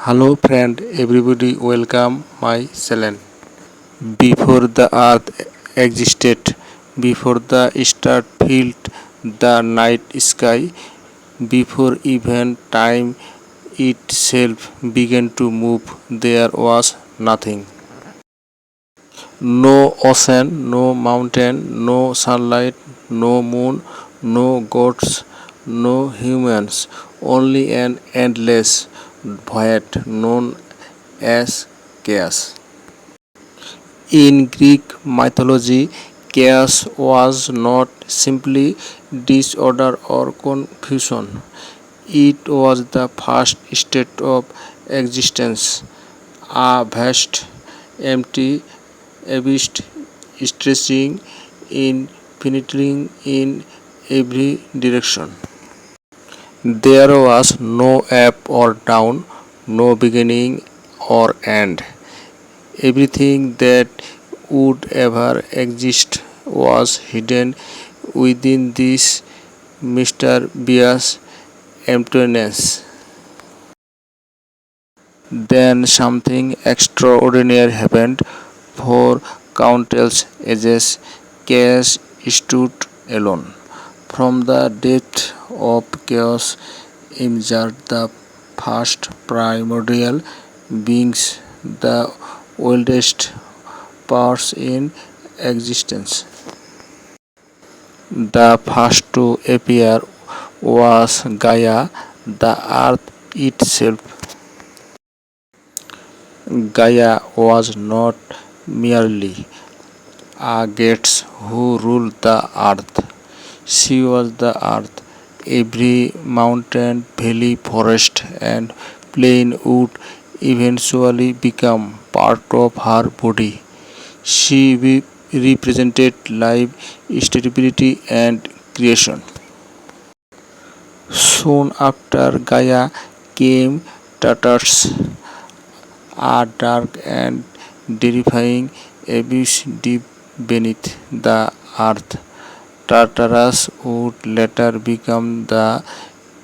Hello friend, everybody welcome my channel. Before the earth existed, before the star filled the night sky, before even time itself began to move, there was nothing. No ocean, no mountain, no sunlight, no moon, no gods, no humans, only an endless void known as chaos. In Greek mythology, chaos was not simply disorder or confusion, it was the first state of existence, a vast, empty abyss stretching infinitely in every direction. There was no up or down, no beginning or end. Everything that would ever exist was hidden within this mysterious emptiness. Then something extraordinary happened. For countless ages, chaos stood alone. From the depth of chaos emerged the first primordial beings, the oldest powers in existence. The first to appear was Gaia, the earth itself. Gaia was not merely a goddess who ruled the earth. She was the earth. Every mountain, valley, forest, and plain would eventually become part of her body. She represented life, stability, and creation. Soon after Gaia came Tartarus, a dark and terrifying abyss deep beneath the earth. Tartarus would later become the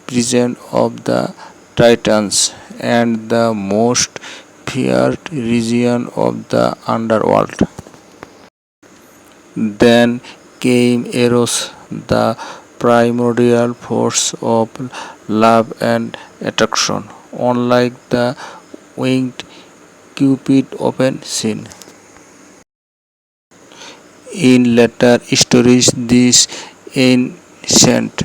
prison of the Titans and the most feared region of the underworld. Then came Eros, the primordial force of love and attraction, unlike the winged Cupid often seen. In later stories, this ancient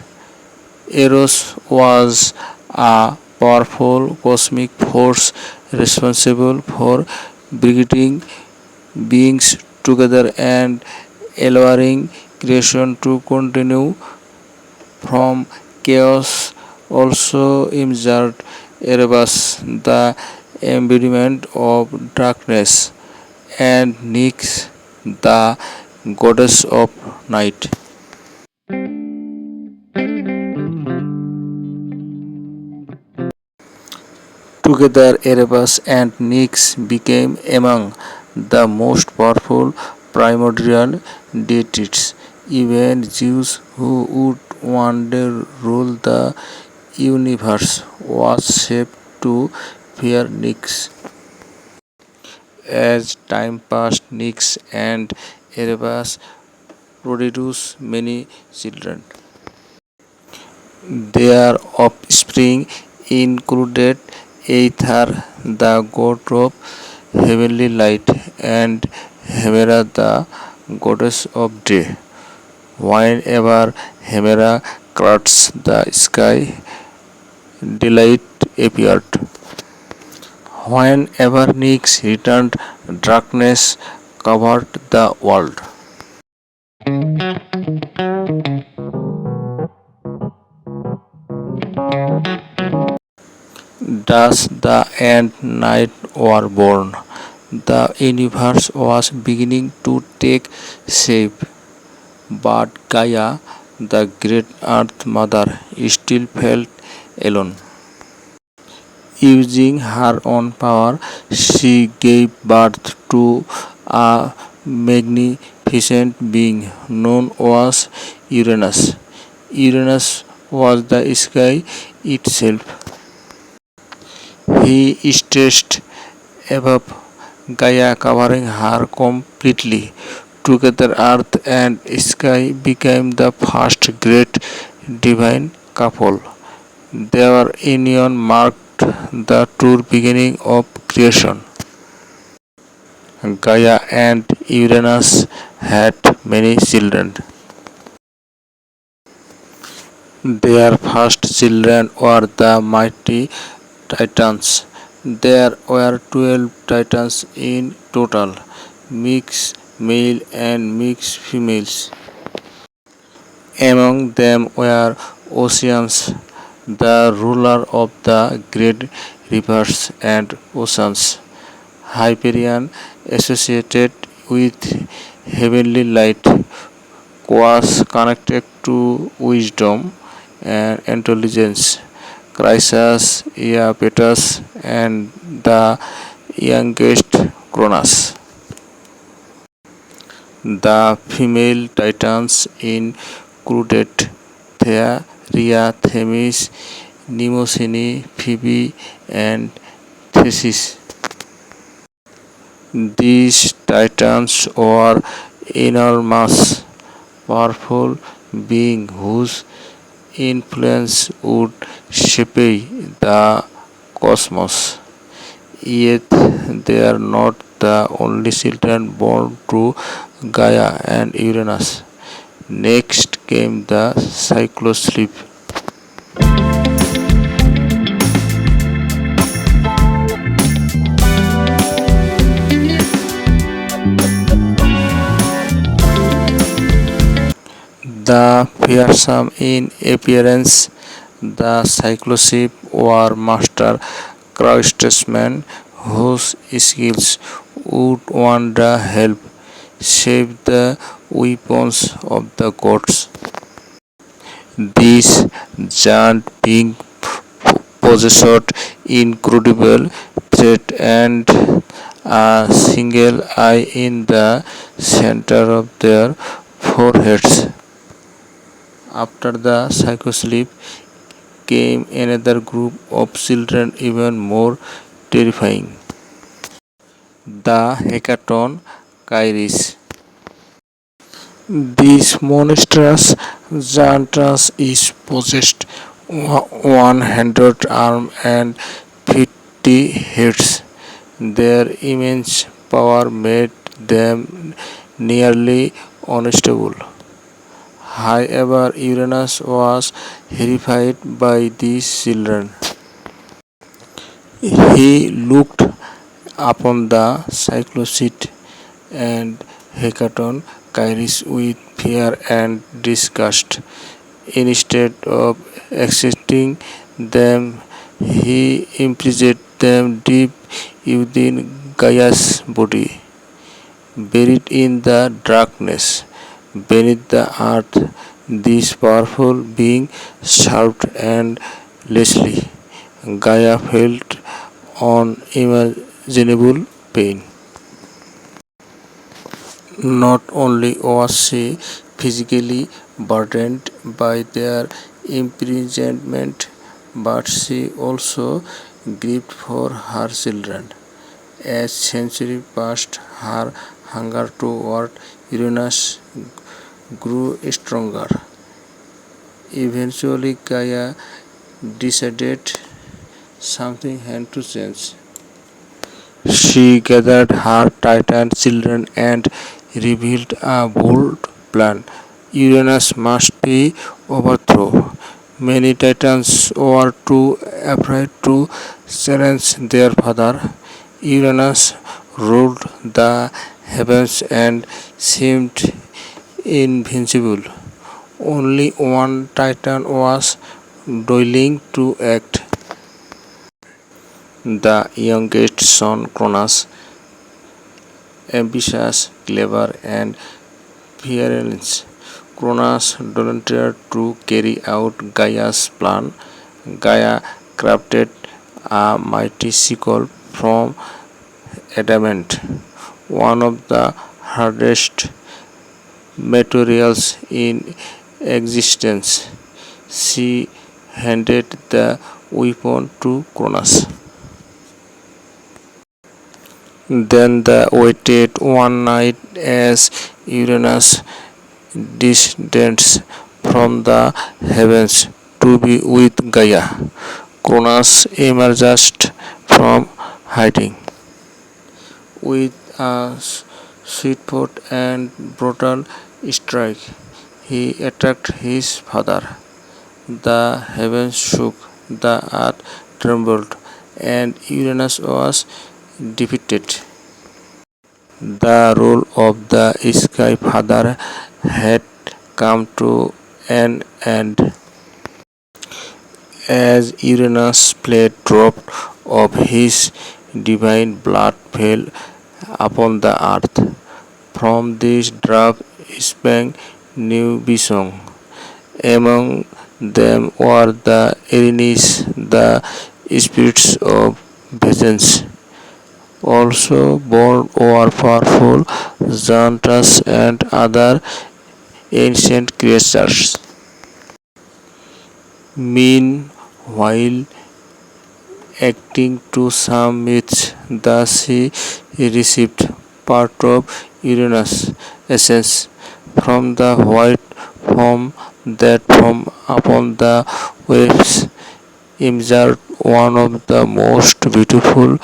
Eros was a powerful cosmic force responsible for bringing beings together and allowing creation to continue from chaos. Also emerged Erebus, the embodiment of darkness, and Nyx, the goddess of night. Together, Erebus and Nyx became among the most powerful primordial deities. Even Zeus, who would one day rule the universe, was shaped to fear Nyx. As time passed, Nyx and Erebus produced many children. Their offspring included Aether, the god of heavenly light, and Hemera, the goddess of day. Whenever Hemera crowds the sky, daylight appeared. Whenever Nyx returned, darkness covered the world. Thus the end night were born. The universe was beginning to take shape, but Gaia, the great earth mother, still felt alone. Using her own power, she gave birth to a magnificent being known as Uranus. Uranus was the sky itself. He stretched above Gaia, covering her completely. Together, earth and sky became the first great divine couple. Their union marked the true beginning of creation. Gaia and Uranus had many children. Their first children were the mighty Titans. There were 12 Titans in total, mixed male and mixed females. Among them were Oceans, the ruler of the great rivers and oceans. Hyperion, associated with heavenly light, was connected to wisdom and intelligence. Chryses, Iapetus, and the youngest Cronus. The female titans included Thea, Rhea, Themis, Mnemosyne, Phoebe, and Thetis. These titans were enormous, powerful beings whose influence would shape the cosmos. Yet they are not the only children born to Gaia and Uranus. Next came the Cycloslip. The fearsome in appearance, the Cycloship were master craftsmen whose skills would one day help shape the weapons of the gods. These giant beings possessed incredible strength and a single eye in the center of their foreheads. After the psychosleep came another group of children even more terrifying. The Hecaton Kairis. This monstrous giantess is possessed 100 arms and 50 heads. Their immense power made them nearly unstoppable. However, Uranus was horrified by these children. He looked upon the Cyclocid and Hecaton Kairis with fear and disgust. Instead of accepting them, he imprisoned them deep within Gaia's body. Buried in the darkness beneath the earth, this powerful being served endlessly. Gaia felt unimaginable pain. Not only was she physically burdened by their imprisonment, but she also grieved for her children. As centuries passed, her hunger toward Uranus grew stronger. Eventually, Gaia decided something had to change. She gathered her Titan children and revealed a bold plan. Uranus must be overthrown. Many Titans were too afraid to challenge their father. Uranus ruled the heavens and seemed invincible. Only one Titan was willing to act. The youngest son, Cronus, ambitious, clever, and fearless. Cronus volunteered to carry out Gaia's plan. Gaia crafted a mighty sickle from adamant, one of the hardest materials in existence. She handed the weapon to Cronus. Then they waited one night as Uranus descends from the heavens to be with Gaia. Cronus emerged from hiding with a swift and brutal strike. He attacked his father. The heavens shook, the earth trembled, and Uranus was defeated. The rule of the Sky Father had come to an end. As Uranus' blade dropped of his divine blood fell upon the earth. From this drop sprang new beings. Among them were the Erinis, the spirits of vengeance. Also born were powerful giants and other ancient creatures. Meanwhile, acting to some myths, the sea received part of Uranus' essence from the white foam that foam upon the waves emerged one of the most beautiful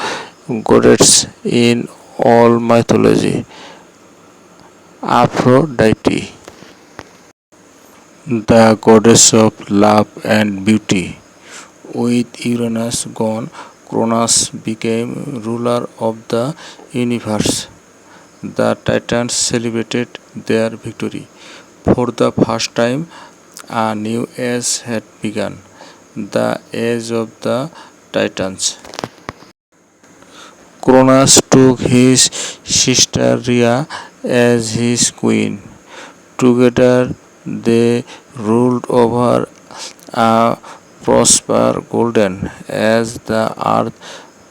goddesses in all mythology, Aphrodite, the goddess of love and beauty. With Uranus gone, Cronus became ruler of the universe. The Titans celebrated their victory. For the first time, a new age had begun, the age of the Titans. Cronus took his sister Rhea as his queen. Together they ruled over a prosper golden as the earth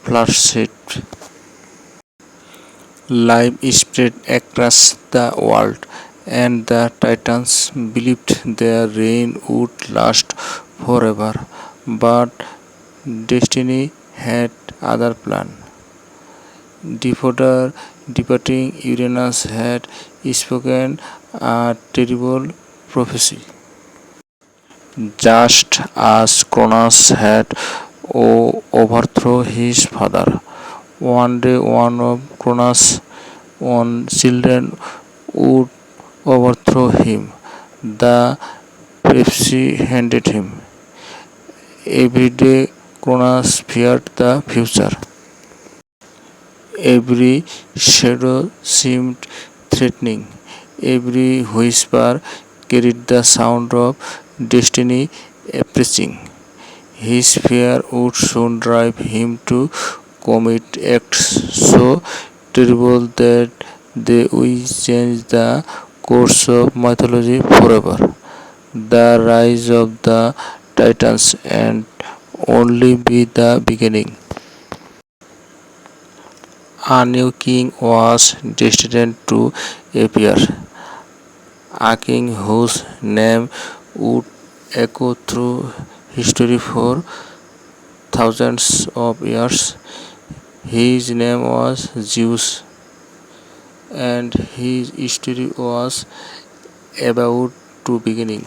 flourished. Life spread across the world, and the Titans believed their reign would last forever. But destiny had other plan. Departing Uranus had spoken a terrible prophecy. Just as Cronus had overthrown his father, one day one of Cronus' own children would overthrow him. The prophecy handed him. Every day Cronus feared the future. Every shadow seemed threatening. Every whisper carried the sound of destiny approaching. His fear would soon drive him to commit acts so terrible that they will change the course of mythology forever. The rise of the Titans and only be the beginning. A new king was destined to appear, a king whose name would echo through history for thousands of years. His name was Zeus, and his story was about to beginning.